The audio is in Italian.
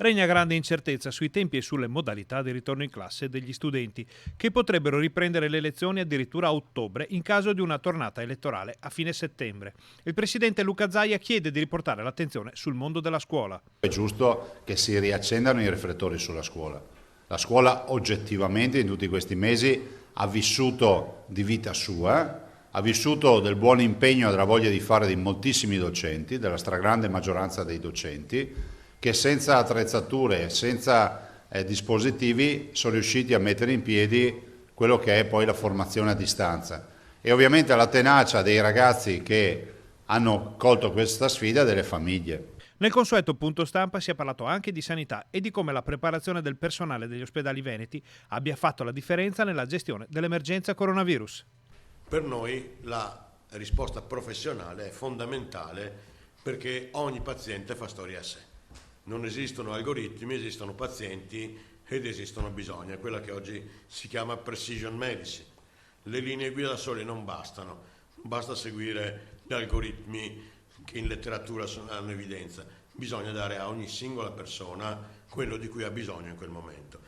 Regna grande incertezza sui tempi e sulle modalità di ritorno in classe degli studenti, che potrebbero riprendere le lezioni addirittura a ottobre in caso di una tornata elettorale a fine settembre. Il presidente Luca Zaia chiede di riportare l'attenzione sul mondo della scuola. È giusto che si riaccendano i riflettori sulla scuola. La scuola oggettivamente in tutti questi mesi ha vissuto di vita sua, ha vissuto del buon impegno e della voglia di fare di moltissimi docenti, della stragrande maggioranza dei docenti, che senza attrezzature, senza dispositivi sono riusciti a mettere in piedi quello che è poi la formazione a distanza. E ovviamente la tenacia dei ragazzi che hanno colto questa sfida delle famiglie. Nel consueto punto stampa si è parlato anche di sanità e di come la preparazione del personale degli ospedali veneti abbia fatto la differenza nella gestione dell'emergenza coronavirus. Per noi la risposta professionale è fondamentale perché ogni paziente fa storia a sé. Non esistono algoritmi, esistono pazienti ed esistono bisogni. È quella che oggi si chiama precision medicine. Le linee guida da sole non bastano, basta seguire gli algoritmi che in letteratura hanno evidenza. Bisogna dare a ogni singola persona quello di cui ha bisogno in quel momento.